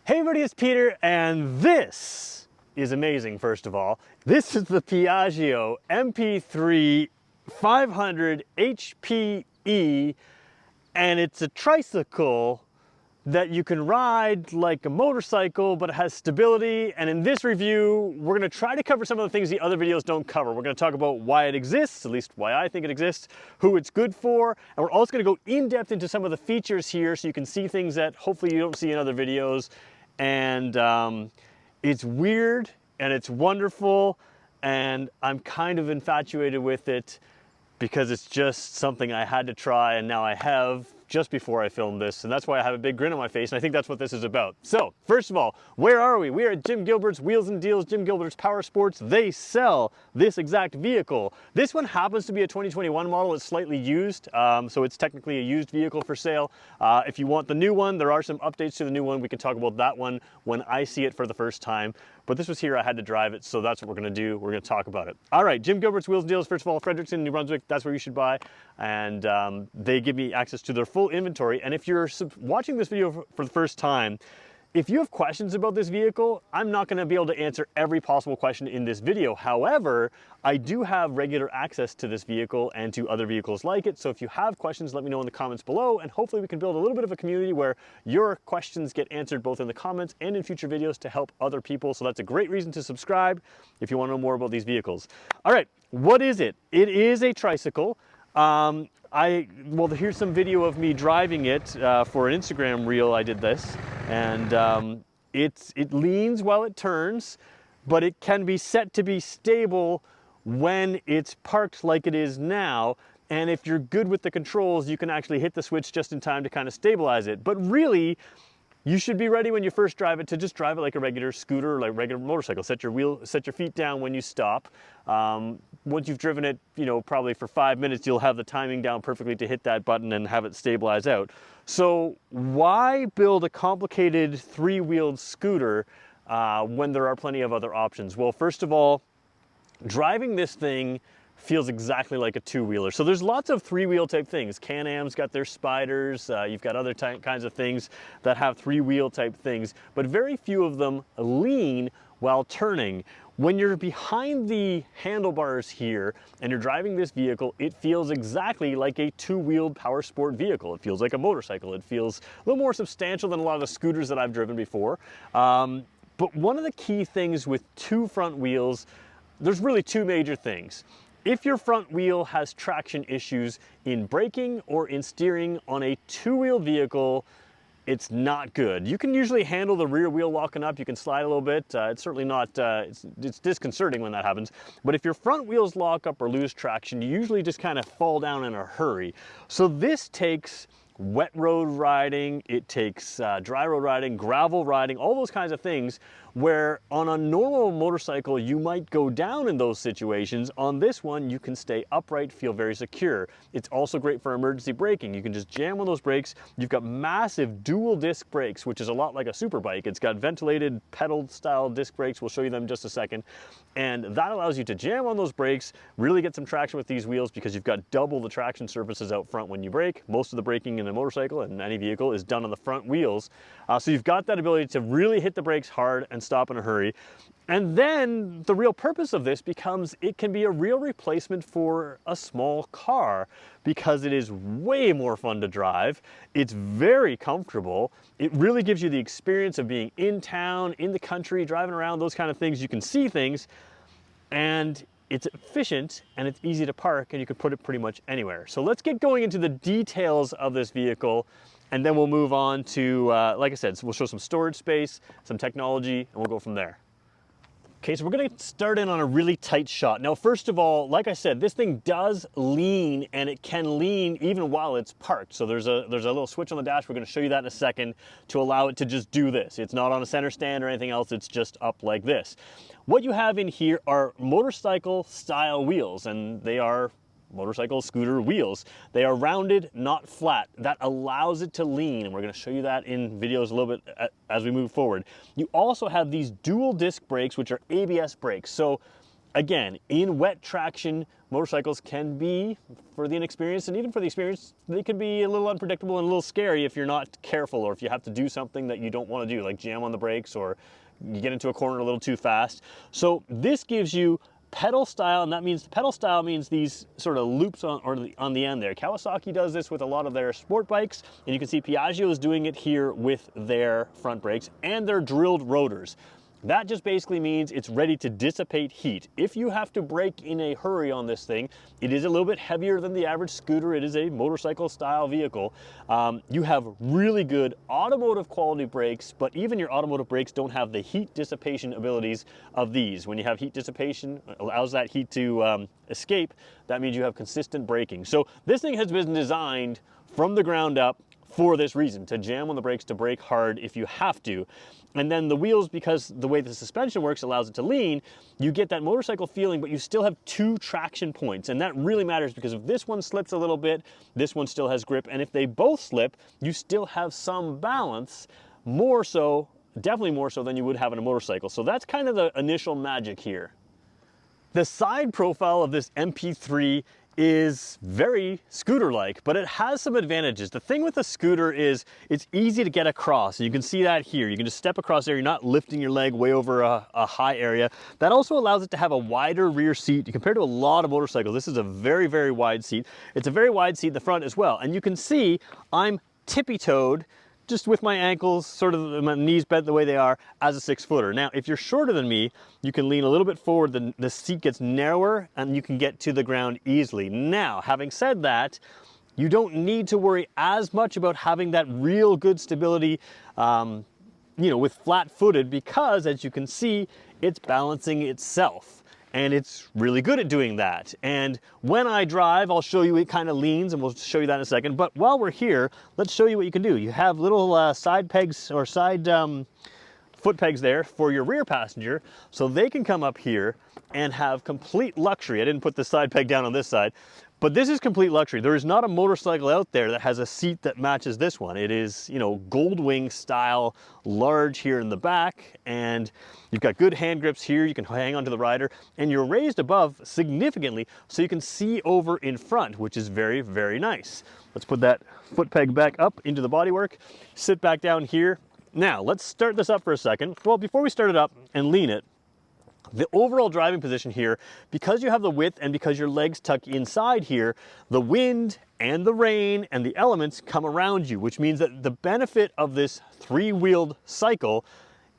Hey everybody, it's Peter, and this is amazing, first of all. This is the Piaggio MP3 500 HPE, and it's a tricycle that you can ride like a motorcycle, but it has stability. And in this review, we're gonna try to cover some of the things the other videos don't cover. We're gonna talk about why it exists, at least why I think it exists, who it's good for, and we're also gonna go in depth into some of the features here so you can see things that hopefully you don't see in other videos. And it's weird and it's wonderful, and I'm kind of infatuated with it because it's just something I had to try, and now I have just before I filmed this, and that's why I have a big grin on my face, and I think that's what this is about. So, first of all, where are we? We are at Jim Gilbert's Wheels and Deals, Jim Gilbert's Power Sports. They sell this exact vehicle. This one happens to be a 2021 model. It's slightly used, so it's technically a used vehicle for sale. If you want the new one, there are some updates to the new one. We can talk about that one when I see it for the first time. But this was here, I had to drive it, so that's what we're gonna do. We're gonna talk about it. All right, Jim Gilbert's Wheels and Deals, first of all, Fredericton, New Brunswick, that's where you should buy. And they give me access to their full inventory. And if you're watching this video for the first time, if you have questions about this vehicle, I'm not gonna be able to answer every possible question in this video. However, I do have regular access to this vehicle and to other vehicles like it. So if you have questions, let me know in the comments below, and hopefully we can build a little bit of a community where your questions get answered both in the comments and in future videos to help other people. So that's a great reason to subscribe if you wanna know more about these vehicles. All right, what is it? It is a tricycle. Well, here's some video of me driving it for an Instagram reel. I did this, and it leans while it turns, but it can be set to be stable when it's parked like it is now. And if you're good with the controls, you can actually hit the switch just in time to kind of stabilize it. But really, you should be ready when you first drive it to just drive it like a regular scooter or like a regular motorcycle. Set your feet down when you stop. Once you've driven it, probably for 5 minutes, you'll have the timing down perfectly to hit that button and have it stabilize out. So why build a complicated three-wheeled scooter when there are plenty of other options? Well, first of all, driving this thing feels exactly like a two-wheeler. So there's lots of three-wheel type things. Can-Am's got their Spyders, you've got other kinds of things that have three-wheel type things, but very few of them lean while turning. When you're behind the handlebars here and you're driving this vehicle, it feels exactly like a two-wheeled power sport vehicle. It feels like a motorcycle. It feels a little more substantial than a lot of the scooters that I've driven before. But one of the key things with two front wheels, there's really two major things. If your front wheel has traction issues in braking or in steering on a two-wheel vehicle, it's not good. You can usually handle the rear wheel locking up. You can slide a little bit. It's certainly not, it's disconcerting when that happens. But if your front wheels lock up or lose traction, you usually just kind of fall down in a hurry. So this takes wet road riding, it takes dry road riding, gravel riding, all those kinds of things, where on a normal motorcycle you might go down in those situations. On this one you can stay upright, feel very secure. It's also great for emergency braking. You can just jam on those brakes. You've got massive dual disc brakes, which is a lot like a super bike. It's got ventilated pedal style disc brakes. We'll show you them in just a second. And that allows you to jam on those brakes, really get some traction with these wheels because you've got double the traction surfaces out front when you brake. Most of the braking in a motorcycle and any vehicle is done on the front wheels. So you've got that ability to really hit the brakes hard and stop in a hurry. And then the real purpose of this becomes it can be a real replacement for a small car because it is way more fun to drive. It's very comfortable. It really gives you the experience of being in town, in the country, driving around, those kind of things. You can see things, and it's efficient and it's easy to park, and you can put it pretty much anywhere. So let's get going into the details of this vehicle, and then we'll move on to, like I said, so we'll show some storage space, some technology, and we'll go from there. Okay, so we're gonna start in on a really tight shot. Now, first of all, like I said, this thing does lean, and it can lean even while it's parked. So there's a little switch on the dash. We're gonna show you that in a second to allow it to just do this. It's not on a center stand or anything else. It's just up like this. What you have in here are motorcycle style wheels, and they are motorcycle scooter wheels. They are rounded, not flat. That allows it to lean, and we're going to show you that in videos a little bit as we move forward. You also have these dual disc brakes, which are ABS brakes. So again, in wet traction, motorcycles can be, for the inexperienced and even for the experienced, they can be a little unpredictable and a little scary if you're not careful, or if you have to do something that you don't want to do, like jam on the brakes or you get into a corner a little too fast. So this gives you pedal style, and that means pedal style means these sort of loops on the end there. Kawasaki does this with a lot of their sport bikes, and you can see Piaggio is doing it here with their front brakes and their drilled rotors. That just basically means it's ready to dissipate heat. If you have to brake in a hurry on this thing, it is a little bit heavier than the average scooter. It is a motorcycle style vehicle. You have really good automotive quality brakes, but even your automotive brakes don't have the heat dissipation abilities of these. When you have heat dissipation, it allows that heat to escape. That means you have consistent braking. So this thing has been designed from the ground up for this reason, to jam on the brakes, to brake hard if you have to. And then the wheels, because the way the suspension works allows it to lean, you get that motorcycle feeling, but you still have 2 traction points. And that really matters, because if this one slips a little bit, this one still has grip. And if they both slip, you still have some balance, more so, definitely more so than you would have in a motorcycle. So that's kind of the initial magic here. The side profile of this MP3 is very scooter-like, but it has some advantages. The thing with a scooter is it's easy to get across. You can see that here. You can just step across there. You're not lifting your leg way over a high area. That also allows it to have a wider rear seat compared to a lot of motorcycles. This is a very, very wide seat. It's a very wide seat in the front as well. And you can see I'm tippy-toed, just with my ankles, sort of my knees bent the way they are, as a 6-footer. Now, if you're shorter than me, you can lean a little bit forward, the seat gets narrower and you can get to the ground easily. Now, having said that, you don't need to worry as much about having that real good stability, you know, with flat-footed, because as you can see, it's balancing itself. And it's really good at doing that. And when I drive, I'll show you it kind of leans, and we'll show you that in a second. But while we're here, let's show you what you can do. You have little side pegs or side foot pegs there for your rear passenger, so they can come up here and have complete luxury. I didn't put the side peg down on this side, but this is complete luxury. There is not a motorcycle out there that has a seat that matches this one. It is, you know, Goldwing style, large here in the back, and you've got good hand grips here. You can hang onto the rider, and you're raised above significantly so you can see over in front, which is very, very nice. Let's put that foot peg back up into the bodywork, sit back down here. Now, let's start this up for a second. Well, before we start it up and lean it, the overall driving position here, because you have the width and because your legs tuck inside here, the wind and the rain and the elements come around you, which means that the benefit of this 3-wheeled cycle,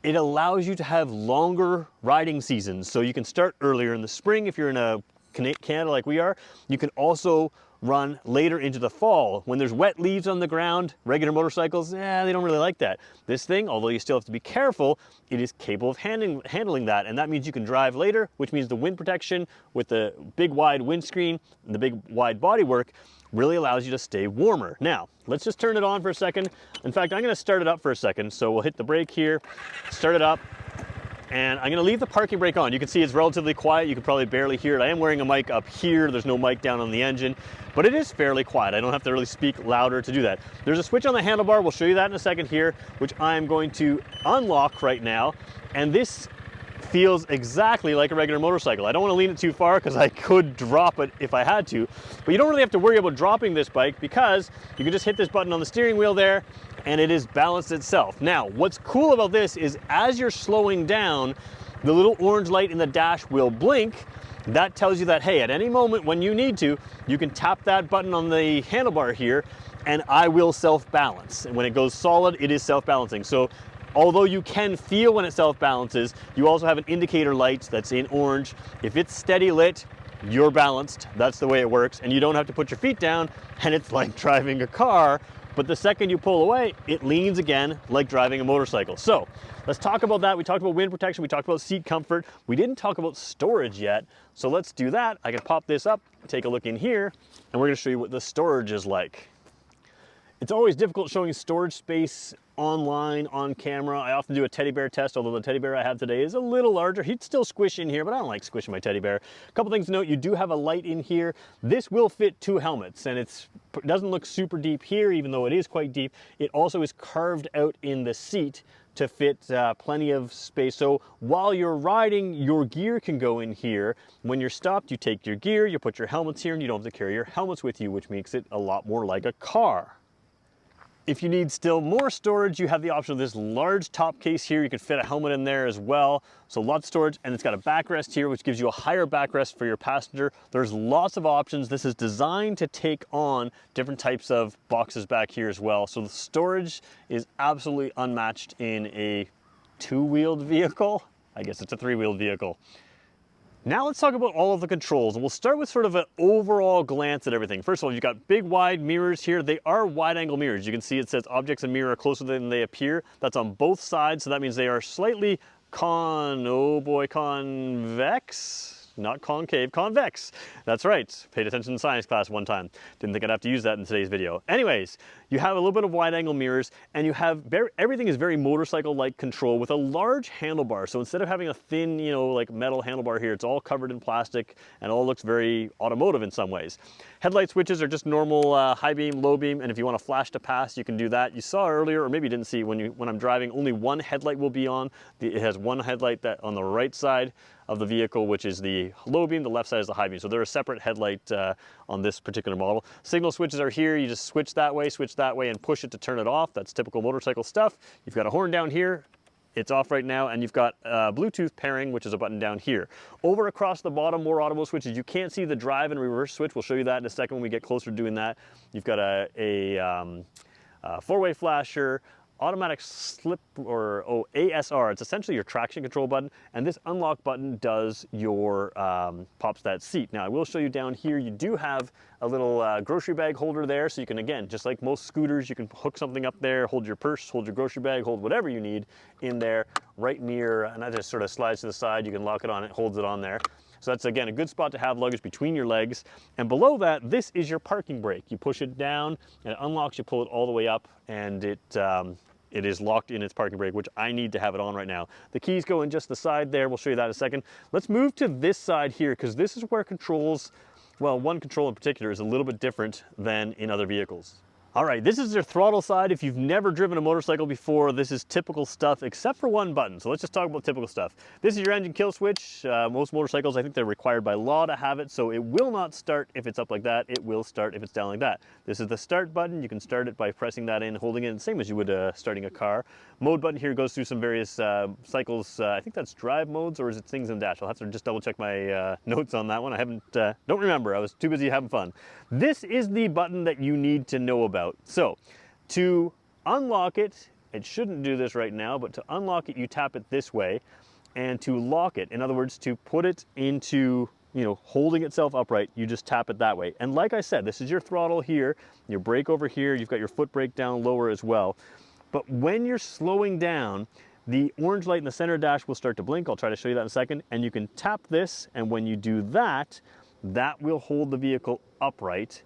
it allows you to have longer riding seasons. So you can start earlier in the spring if you're in Canada like we are. You can also run later into the fall. When there's wet leaves on the ground, regular motorcycles, they don't really like that. This thing, although you still have to be careful, it is capable of handling that. And that means you can drive later, which means the wind protection with the big wide windscreen and the big wide bodywork really allows you to stay warmer. Now, let's just turn it on for a second. In fact, I'm gonna start it up for a second. So we'll hit the brake here, start it up. And I'm gonna leave the parking brake on. You can see it's relatively quiet. You can probably barely hear it. I am wearing a mic up here. There's no mic down on the engine, but it is fairly quiet. I don't have to really speak louder to do that. There's a switch on the handlebar. We'll show you that in a second here, which I'm going to unlock right now. And this feels exactly like a regular motorcycle. I don't wanna lean it too far because I could drop it if I had to, but you don't really have to worry about dropping this bike because you can just hit this button on the steering wheel there and it is balanced itself. Now, what's cool about this is as you're slowing down, the little orange light in the dash will blink. That tells you that, hey, at any moment when you need to, you can tap that button on the handlebar here and I will self-balance. And when it goes solid, it is self-balancing. So although you can feel when it self-balances, you also have an indicator light that's in orange. If it's steady lit, you're balanced. That's the way it works. And you don't have to put your feet down, and it's like driving a car. But the second you pull away, it leans again like driving a motorcycle. So let's talk about that. We talked about wind protection. We talked about seat comfort. We didn't talk about storage yet. So let's do that. I can pop this up, take a look in here, and we're gonna show you what the storage is like. It's always difficult showing storage space online, on camera. I often do a teddy bear test, although the teddy bear I have today is a little larger. He'd still squish in here, but I don't like squishing my teddy bear. A couple things to note, you do have a light in here. This will fit 2 helmets, and it doesn't look super deep here, even though it is quite deep. It also is carved out in the seat to fit plenty of space. So while you're riding, your gear can go in here. When you're stopped, you take your gear, you put your helmets here, and you don't have to carry your helmets with you, which makes it a lot more like a car. If you need still more storage, you have the option of this large top case here. You can fit a helmet in there as well. So lots of storage, and it's got a backrest here, which gives you a higher backrest for your passenger. There's lots of options. This is designed to take on different types of boxes back here as well. So the storage is absolutely unmatched in a 2-wheeled vehicle. I guess it's a 3-wheeled vehicle. Now let's talk about all of the controls, and we'll start with sort of an overall glance at everything. First of all, you've got big wide mirrors here. They are wide angle mirrors. You can see it says objects in mirror are closer than they appear. That's on both sides, so that means they are slightly convex? Not concave, convex. That's right, paid attention in science class one time. Didn't think I'd have to use that in today's video. Anyways, you have a little bit of wide angle mirrors, and you have, everything is very motorcycle-like control with a large handlebar. So instead of having a thin, like metal handlebar here, it's all covered in plastic and all looks very automotive in some ways. Headlight switches are just normal high beam, low beam, and if you want to flash to pass, you can do that. You saw earlier, or maybe you didn't see, when I'm driving, only one headlight will be on. It has one headlight that on the right side of the vehicle, which is the low beam, the left side is the high beam. So they're a separate headlight on this particular model. Signal switches are here. You just switch that way, and push it to turn it off. That's typical motorcycle stuff. You've got a horn down here. It's off right now, and you've got Bluetooth pairing, which is a button down here. Over across the bottom, more audible switches. You can't see the drive and reverse switch. We'll show you that in a second when we get closer to doing that. You've got a 4-way flasher, automatic slip, or ASR. It's essentially your traction control button, and this unlock button does your pops that seat. Now I will show you down here, you do have a little grocery bag holder there, so you can, again, just like most scooters, you can hook something up there, hold your purse, hold your grocery bag, hold whatever you need in there, right near, and that just sort of slides to the side. You can lock it on, it holds it on there. So that's, again, a good spot to have luggage between your legs. And below that, this is your parking brake. You push it down and it unlocks, you pull it all the way up, and it is locked in its parking brake, which I need to have it on right now. The keys go in just the side there. We'll show you that in a second. Let's move to this side here, because this is where controls, well, one control in particular is a little bit different than in other vehicles. All right, this is your throttle side. If you've never driven a motorcycle before, this is typical stuff, except for one button. So let's just talk about typical stuff. This is your engine kill switch. Most motorcycles, I think they're required by law to have it, so it will not start if it's up like that. It will start if it's down like that. This is the start button. You can start it by pressing that in, holding it, same as you would starting a car. Mode button here goes through some various cycles. I think that's drive modes, or is it things in dash? I'll have to just double check my notes on that one. I don't remember. I was too busy having fun. This is the button that you need to know about. So to unlock it, it shouldn't do this right now, but to unlock it, you tap it this way, and to lock it, in other words, to put it into, holding itself upright, you just tap it that way. And like I said, this is your throttle here, your brake over here, you've got your foot brake down lower as well. But when you're slowing down, the orange light in the center dash will start to blink. I'll try to show you that in a second. And you can tap this, and when you do that, that will hold the vehicle upright.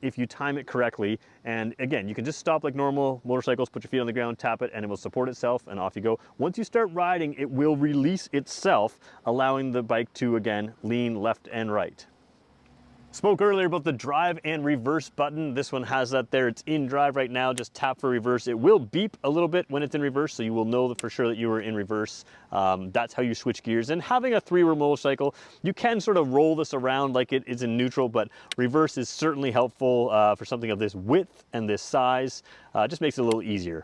If you time it correctly. And again, you can just stop like normal motorcycles, put your feet on the ground, tap it, and it will support itself, and off you go. Once you start riding, it will release itself, allowing the bike to, again, lean left and right. Spoke earlier about the drive and reverse button. This one has that there. It's in drive right now. Just tap for reverse. It will beep a little bit when it's in reverse, so you will know for sure that you are in reverse. That's how you switch gears. And having a 3-wheel motorcycle, you can sort of roll this around like it is in neutral, but reverse is certainly helpful for something of this width and this size. Just makes it a little easier.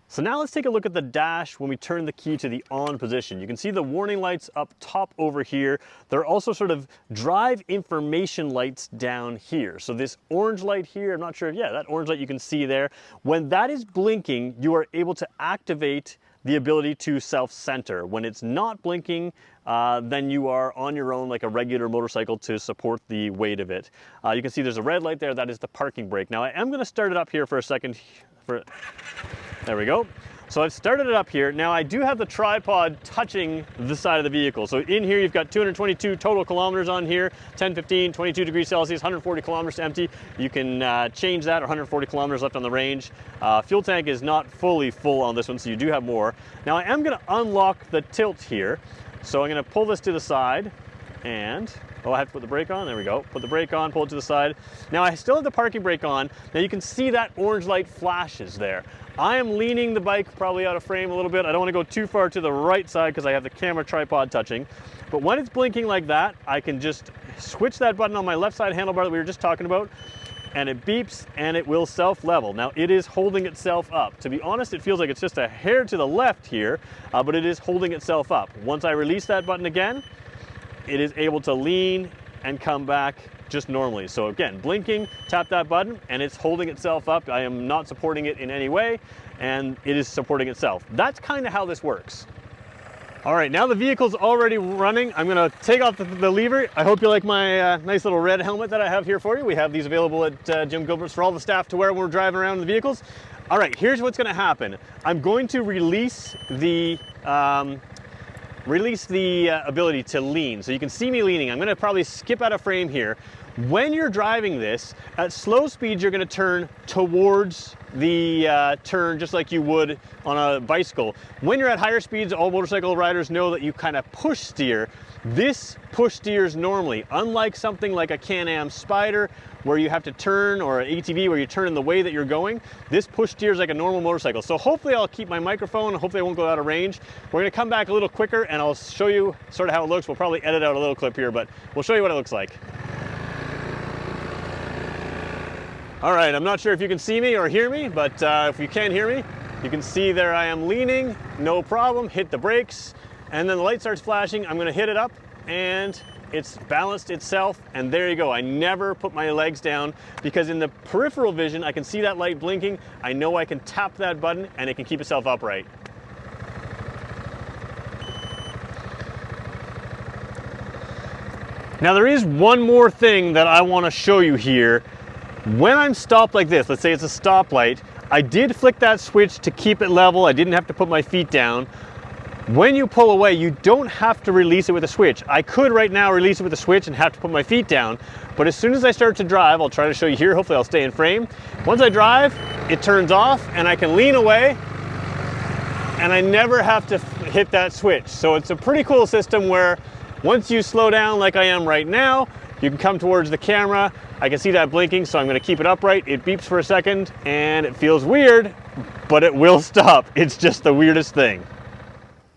So now let's take a look at the dash when we turn the key to the on position. You can see the warning lights up top over here. There are also sort of drive information lights down here. So this orange light here, I'm not sure, yeah, that orange light you can see there. When that is blinking, you are able to activate the ability to self-center. When it's not blinking, then you are on your own like a regular motorcycle to support the weight of it. You can see there's a red light there. That is the parking brake. Now I am going to start it up here for a second. There we go. So I've started it up here. Now I do have the tripod touching the side of the vehicle. So in here you've got 222 total kilometers on here, 10, 15, 22 degrees Celsius, 140 kilometers to empty. You can change that, or 140 kilometers left on the range. Fuel tank is not fully full on this one, so you do have more. Now I am gonna unlock the tilt here. So I'm gonna pull this to the side and, oh, I have to put the brake on, there we go. Put the brake on, pull it to the side. Now I still have the parking brake on. Now you can see that orange light flashes there. I am leaning the bike probably out of frame a little bit. I don't want to go too far to the right side because I have the camera tripod touching. But when it's blinking like that, I can just switch that button on my left side handlebar that we were just talking about, and it beeps and it will self-level. Now it is holding itself up. To be honest, it feels like it's just a hair to the left here, but it is holding itself up. Once I release that button again, it is able to lean and come back just normally. So again, blinking, tap that button, and it's holding itself up. I am not supporting it in any way, and it is supporting itself. That's kind of how this works. All right, now the vehicle's already running. I'm gonna take off the lever. I hope you like my nice little red helmet that I have here for you. We have these available at Jim Gilbert's for all the staff to wear when we're driving around in the vehicles. All right, here's what's gonna happen. I'm going to release the ability to lean. So you can see me leaning. I'm gonna probably skip out of frame here. When you're driving this, at slow speeds, you're gonna turn towards the turn just like you would on a bicycle. When you're at higher speeds, all motorcycle riders know that you kind of push steer. This push steers normally, unlike something like a Can-Am Spyder where you have to turn, or an ATV where you turn in the way that you're going. This push steers like a normal motorcycle. So hopefully I'll keep my microphone, hopefully I won't go out of range. We're gonna come back a little quicker and I'll show you sort of how it looks. We'll probably edit out a little clip here, but we'll show you what it looks like. All right, I'm not sure if you can see me or hear me, but if you can hear me, you can see there I am leaning, no problem, hit the brakes, and then the light starts flashing. I'm gonna hit it up and it's balanced itself, and there you go. I never put my legs down because in the peripheral vision, I can see that light blinking. I know I can tap that button and it can keep itself upright. Now there is one more thing that I want to show you here. When I'm stopped like this, let's say it's a stoplight, I did flick that switch to keep it level. I didn't have to put my feet down. When you pull away, you don't have to release it with a switch. I could right now release it with a switch and have to put my feet down, but as soon as I start to drive, I'll try to show you here, hopefully I'll stay in frame. Once I drive, it turns off and I can lean away and I never have to hit that switch. So it's a pretty cool system where once you slow down like I am right now, you can come towards the camera. I can see that blinking, so I'm gonna keep it upright. It beeps for a second and it feels weird, but it will stop. It's just the weirdest thing.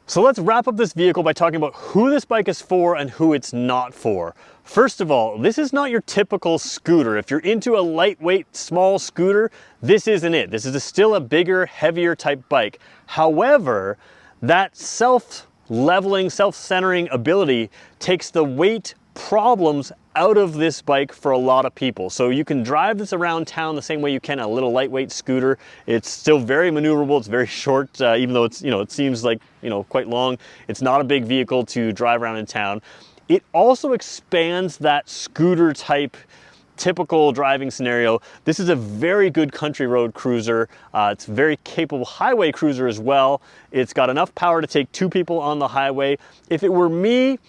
So let's wrap up this vehicle by talking about who this bike is for and who it's not for. First of all, this is not your typical scooter. If you're into a lightweight, small scooter, this isn't it. This is still a bigger, heavier type bike. However, that self-leveling, self-centering ability takes the weight problems out of this bike for a lot of people. So you can drive this around town the same way you can a little lightweight scooter. It's still very maneuverable. It's very short, even though it's, it seems like, quite long. It's not a big vehicle to drive around in town. It also expands that scooter type typical driving scenario. This is a very good country road cruiser. It's a very capable highway cruiser as well. It's got enough power to take 2 people on the highway. If it were me,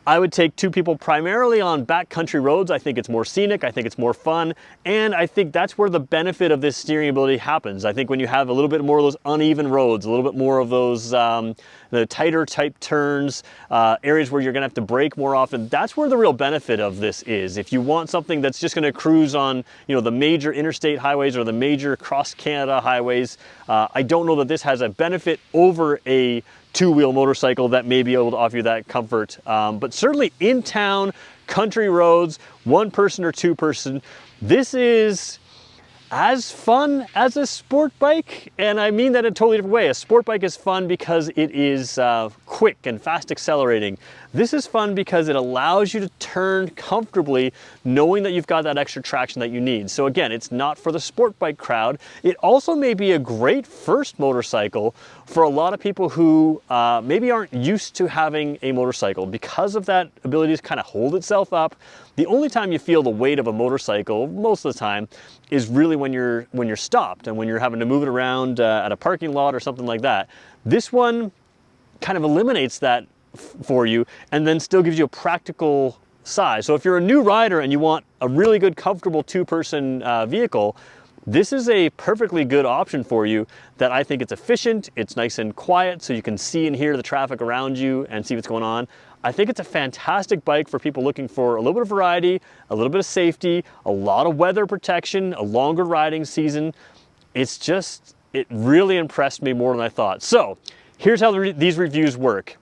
I would take 2 people primarily on backcountry roads. I think it's more scenic, I think it's more fun, and I think that's where the benefit of this steering ability happens. I think when you have a little bit more of those uneven roads, a little bit more of those the tighter type turns, areas where you're gonna have to brake more often, that's where the real benefit of this is. If you want something that's just gonna cruise on the major interstate highways or the major cross-Canada highways, I don't know that this has a benefit over a 2-wheel motorcycle that may be able to offer you that comfort. But certainly in town, country roads, 1-person or 2-person, this is as fun as a sport bike, and I mean that in a totally different way. A sport bike is fun because it is quick and fast accelerating. This is fun because it allows you to turn comfortably knowing that you've got that extra traction that you need. So again, it's not for the sport bike crowd. It also may be a great first motorcycle for a lot of people who maybe aren't used to having a motorcycle. Because of that ability to kind of hold itself up, the only time you feel the weight of a motorcycle, most of the time, is really when you're stopped and when you're having to move it around at a parking lot or something like that. This one kind of eliminates that for you and then still gives you a practical size. So if you're a new rider and you want a really good, comfortable two-person vehicle, this is a perfectly good option for you that I think it's efficient, it's nice and quiet so you can see and hear the traffic around you and see what's going on. I think it's a fantastic bike for people looking for a little bit of variety, a little bit of safety, a lot of weather protection, a longer riding season. It really impressed me more than I thought. So here's how these reviews work.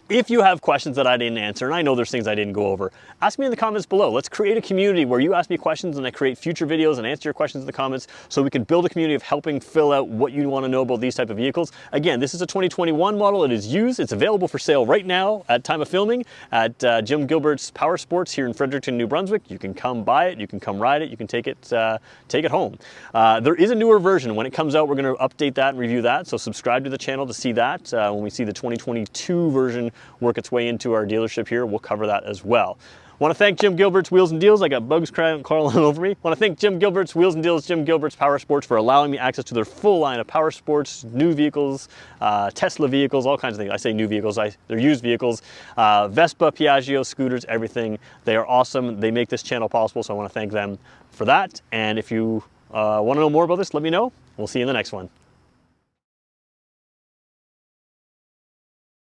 If you have questions that I didn't answer, and I know there's things I didn't go over, ask me in the comments below. Let's create a community where you ask me questions and I create future videos and answer your questions in the comments so we can build a community of helping fill out what you want to know about these type of vehicles. Again, this is a 2021 model. It is used. It's available for sale right now at time of filming at Jim Gilbert's Power Sports here in Fredericton, New Brunswick. You can come buy it. You can come ride it. You can take it home. There is a newer version. When it comes out, we're going to update that and review that. So subscribe to the channel to see that. When we see the 2022 version work its way into our dealership here, we'll cover that as well. Want to thank Jim Gilbert's Wheels and Deals. I got bugs crawling over me. Want to thank Jim Gilbert's Wheels and Deals, Jim Gilbert's Power Sports for allowing me access to their full line of power sports, new vehicles, Tesla vehicles, all kinds of things. I say new vehicles, they're used vehicles, Vespa, Piaggio, scooters, everything. They are awesome. They make this channel possible, so I want to thank them for that. And if you want to know more about this, let me know. We'll see you in the next one.